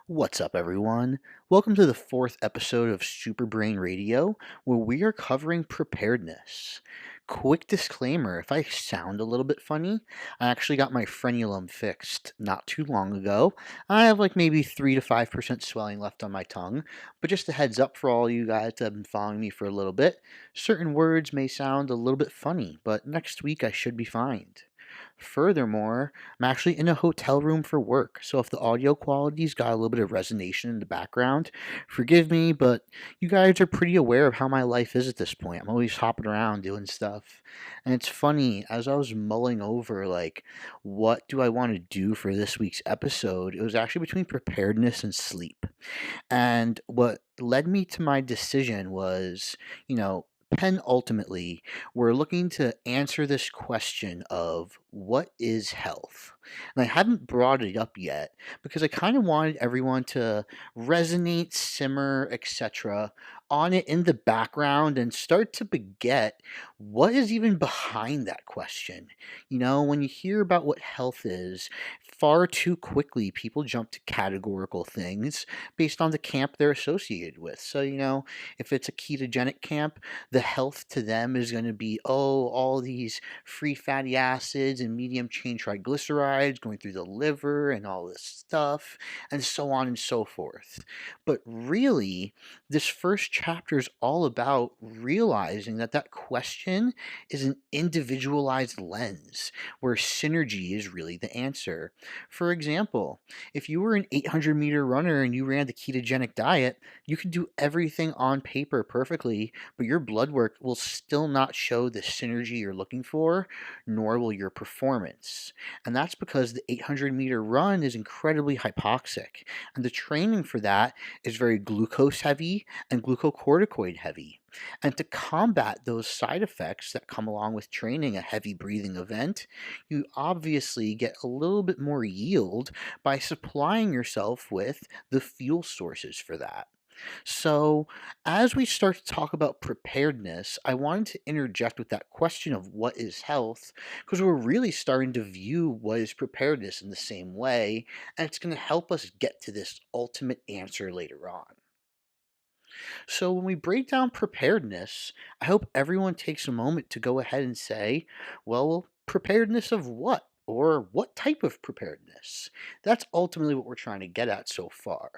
What's up, everyone? Welcome to the fourth episode of Super Brain Radio, where we are covering preparedness. Quick disclaimer, if I sound a little bit funny, I actually got my frenulum fixed not too long ago. I have like maybe 3 to 5% swelling left on my tongue, but just a heads up for all you guys that have been following me for a little bit, certain words may sound a little bit funny, but next week I should be fine. Furthermore, I'm actually in a hotel room for work, so if the audio quality's got a little bit of resonation in the background, forgive me, but you guys are pretty aware of how my life is at this point. I'm always hopping around doing stuff. And it's funny, as I was mulling over, like, what do I want to do for this week's episode? It was actually between preparedness and sleep. And what led me to my decision was, penultimately, we're looking to answer this question of what is health? And I haven't brought it up yet because I kind of wanted everyone to resonate, simmer, etc. on it in the background and start to beget what is even behind that question. When you hear about what health is, far too quickly people jump to categorical things based on the camp they're associated with. So, if it's a ketogenic camp, the health to them is going to be, oh, all these free fatty acids and medium chain triglycerides going through the liver and all this stuff, and so on and so forth. But really, this first chapter is all about realizing that that question is an individualized lens where synergy is really the answer. For example, if you were an 800-meter runner and you ran the ketogenic diet, you could do everything on paper perfectly, but your blood work will still not show the synergy you're looking for, nor will your performance. And that's because the 800-meter run is incredibly hypoxic, and the training for that is very glucose heavy and glucocorticoid heavy. And to combat those side effects that come along with training a heavy breathing event, you obviously get a little bit more yield by supplying yourself with the fuel sources for that. So, as we start to talk about preparedness, I wanted to interject with that question of what is health, because we're really starting to view what is preparedness in the same way, and it's going to help us get to this ultimate answer later on. So, when we break down preparedness, I hope everyone takes a moment to go ahead and say, well, preparedness of what? Or what type of preparedness? That's ultimately what we're trying to get at so far.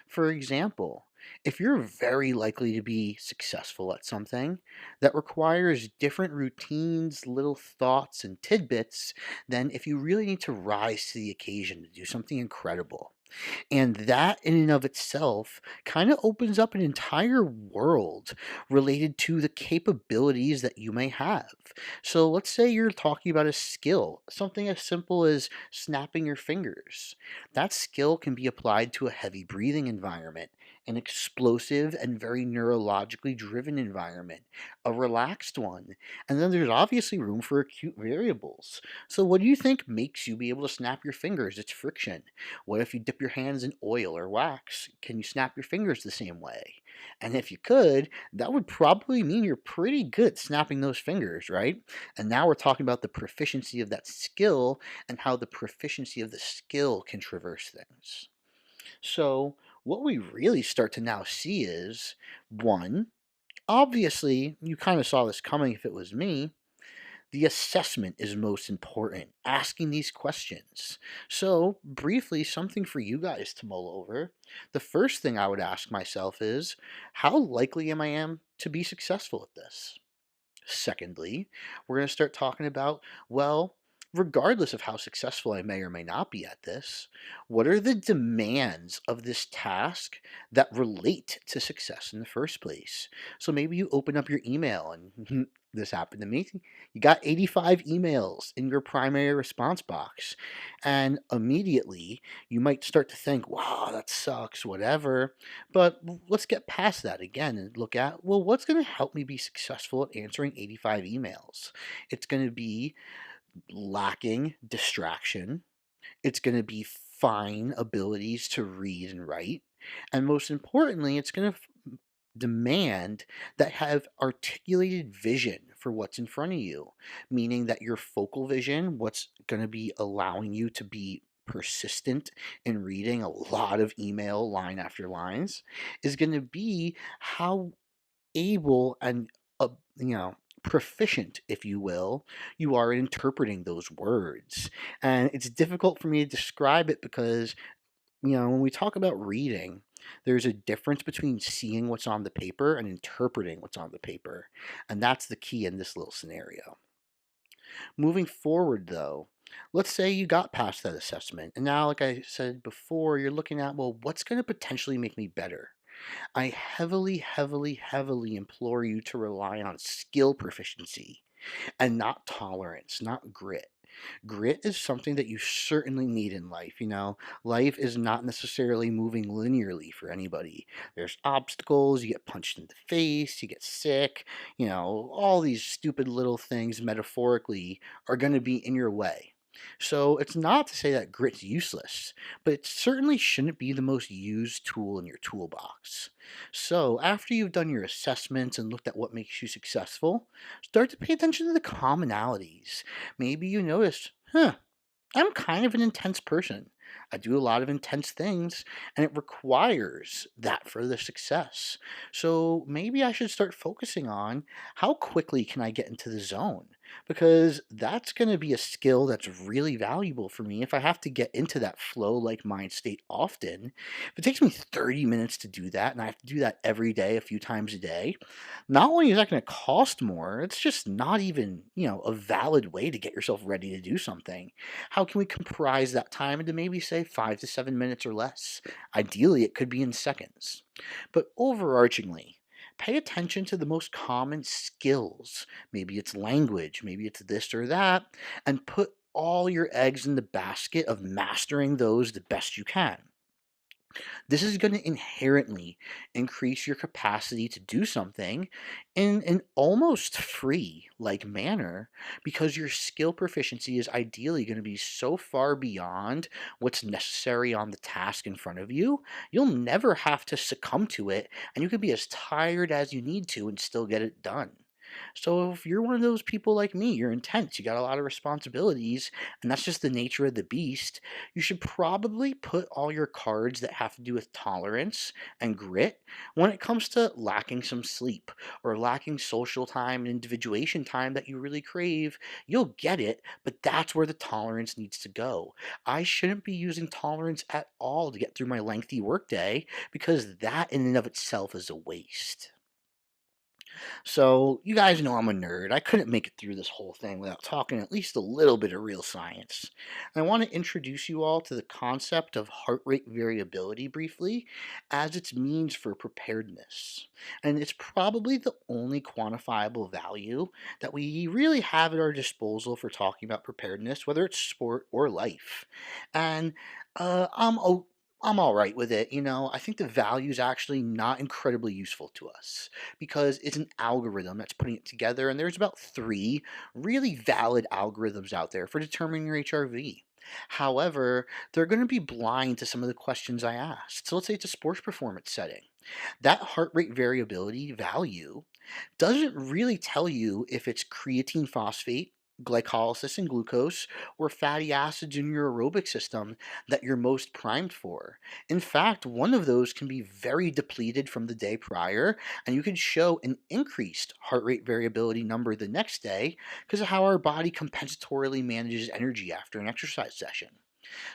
For example, if you're very likely to be successful at something that requires different routines, little thoughts, and tidbits than if you really need to rise to the occasion to do something incredible. And that in and of itself kind of opens up an entire world related to the capabilities that you may have. So let's say you're talking about a skill, something as simple as snapping your fingers. That skill can be applied to a heavy breathing environment, an explosive and very neurologically driven environment, a relaxed one, and then there's obviously room for acute variables. So what do you think makes you be able to snap your fingers? It's friction. What if you dip your hands in oil or wax? Can you snap your fingers the same way? And if you could, that would probably mean you're pretty good at snapping those fingers, right? And now we're talking about the proficiency of that skill and how the proficiency of the skill can traverse things. So, what we really start to now see is one, obviously, you kind of saw this coming if it was me, the assessment is most important, asking these questions. So, briefly, something for you guys to mull over. The first thing I would ask myself is, how likely am to be successful at this? Secondly, we're going to start talking about, well, regardless of how successful I may or may not be at this, what are the demands of this task that relate to success in the first place? So maybe you open up your email and this happened to me. You got 85 emails in your primary response box, and immediately you might start to think, wow, that sucks, whatever. But let's get past that again and look at, well, what's going to help me be successful at answering 85 emails? It's going to be lacking distraction. It's going to be fine abilities to read and write. And most importantly, it's going to demand that have articulated vision for what's in front of you, meaning that your focal vision, what's going to be allowing you to be persistent in reading a lot of email line after lines is going to be how able and proficient, if you will, you are in interpreting those words. And it's difficult for me to describe it because when we talk about reading, there's a difference between seeing what's on the paper and interpreting what's on the paper. And that's the key in this little scenario. Moving forward, though, let's say you got past that assessment. And now, like I said before, you're looking at, well, what's going to potentially make me better? I heavily, heavily, heavily implore you to rely on skill proficiency and not tolerance, not grit. Grit is something that you certainly need in life. Life is not necessarily moving linearly for anybody. There's obstacles, you get punched in the face, you get sick, all these stupid little things metaphorically are going to be in your way. So it's not to say that grit's useless, but it certainly shouldn't be the most used tool in your toolbox. So after you've done your assessments and looked at what makes you successful, start to pay attention to the commonalities. Maybe you notice, I'm kind of an intense person. I do a lot of intense things, and it requires that for the success. So maybe I should start focusing on how quickly can I get into the zone? Because that's going to be a skill that's really valuable for me if I have to get into that flow like mind state often. If it takes me 30 minutes to do that, and I have to do that every day, a few times a day, not only is that going to cost more, it's just not even, a valid way to get yourself ready to do something. How can we comprise that time into maybe say 5 to 7 minutes or less? Ideally, it could be in seconds. But overarchingly, pay attention to the most common skills. Maybe it's language, maybe it's this or that, and put all your eggs in the basket of mastering those the best you can. This is going to inherently increase your capacity to do something in an almost free like manner because your skill proficiency is ideally going to be so far beyond what's necessary on the task in front of you. You'll never have to succumb to it, and you can be as tired as you need to and still get it done. So if you're one of those people like me, you're intense, you got a lot of responsibilities, and that's just the nature of the beast, you should probably put all your cards that have to do with tolerance and grit when it comes to lacking some sleep or lacking social time and individuation time that you really crave. You'll get it, but that's where the tolerance needs to go. I shouldn't be using tolerance at all to get through my lengthy workday because that in and of itself is a waste. So, you guys know I'm a nerd. I couldn't make it through this whole thing without talking at least a little bit of real science. And I want to introduce you all to the concept of heart rate variability briefly as its means for preparedness. And it's probably the only quantifiable value that we really have at our disposal for talking about preparedness, whether it's sport or life. And uh, I'm o- I'm all right with it. I think the value is actually not incredibly useful to us because it's an algorithm that's putting it together, and there's about three really valid algorithms out there for determining your HRV. However, they're going to be blind to some of the questions I asked. So let's say it's a sports performance setting. That heart rate variability value doesn't really tell you if it's creatine phosphate, glycolysis and glucose, or fatty acids in your aerobic system that you're most primed for. In fact, one of those can be very depleted from the day prior, and you can show an increased heart rate variability number the next day because of how our body compensatorily manages energy after an exercise session.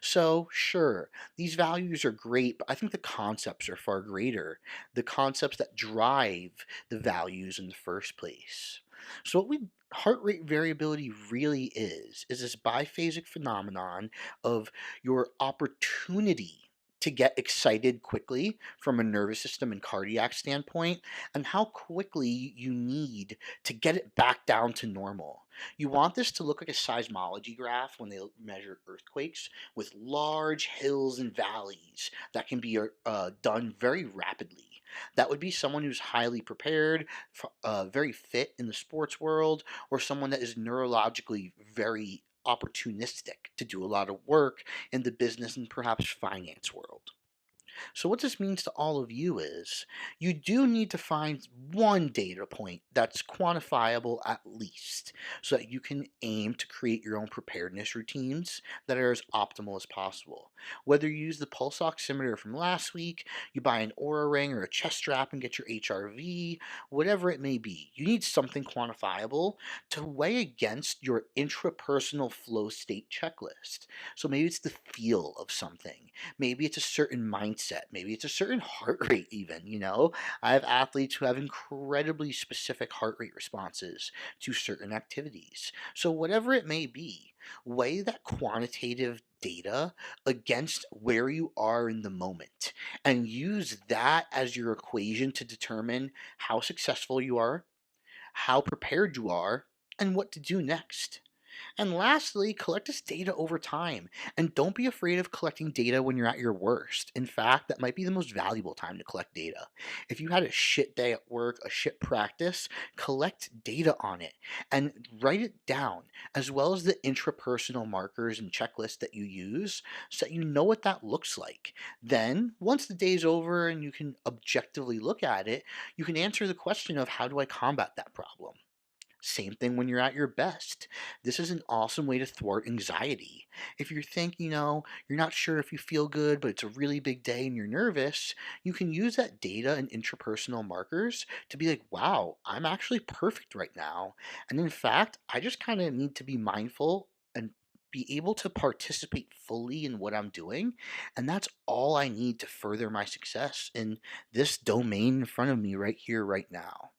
So, sure, these values are great, but I think the concepts are far greater. The concepts that drive the values in the first place. So, heart rate variability really is this biphasic phenomenon of your opportunity to get excited quickly from a nervous system and cardiac standpoint, and how quickly you need to get it back down to normal. You want this to look like a seismology graph when they measure earthquakes with large hills and valleys that can be done very rapidly. That would be someone who's highly prepared, very fit in the sports world, or someone that is neurologically very opportunistic to do a lot of work in the business and perhaps finance world. So, what this means to all of you is you do need to find one data point that's quantifiable at least so that you can aim to create your own preparedness routines that are as optimal as possible. Whether you use the pulse oximeter from last week, you buy an Aura ring or a chest strap and get your HRV, whatever it may be, you need something quantifiable to weigh against your intrapersonal flow state checklist. So, maybe it's the feel of something. Maybe it's a certain mindset. Maybe it's a certain heart rate, even. I have athletes who have incredibly specific heart rate responses to certain activities. So, whatever it may be, weigh that quantitative data against where you are in the moment and use that as your equation to determine how successful you are, how prepared you are, and what to do next. And lastly, collect this data over time. And don't be afraid of collecting data when you're at your worst. In fact, that might be the most valuable time to collect data. If you had a shit day at work, a shit practice, collect data on it and write it down, as well as the intrapersonal markers and checklists that you use so that you know what that looks like. Then, once the day's over and you can objectively look at it, you can answer the question of how do I combat that problem? Same thing when you're at your best. This is an awesome way to thwart anxiety. If you think, you're not sure if you feel good, but it's a really big day and you're nervous, you can use that data and intrapersonal markers to be like, wow, I'm actually perfect right now. And in fact, I just kind of need to be mindful and be able to participate fully in what I'm doing. And that's all I need to further my success in this domain in front of me right here, right now.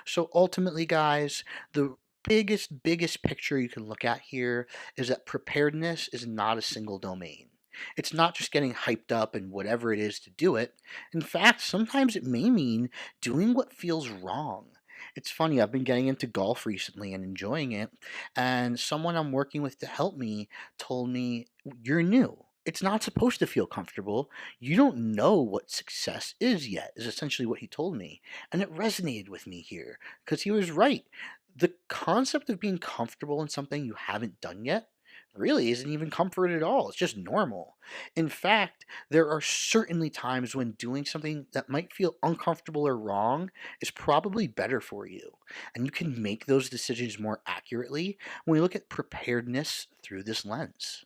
So ultimately, guys, the biggest picture you can look at here is that preparedness is not a single domain. It's not just getting hyped up and whatever it is to do it. In fact, sometimes it may mean doing what feels wrong. It's funny, I've been getting into golf recently and enjoying it, and someone I'm working with to help me told me, "You're new. It's not supposed to feel comfortable. You don't know what success is yet," is essentially what he told me. And it resonated with me here because he was right. The concept of being comfortable in something you haven't done yet really isn't even comfort at all. It's just normal. In fact, there are certainly times when doing something that might feel uncomfortable or wrong is probably better for you. And you can make those decisions more accurately when we look at preparedness through this lens.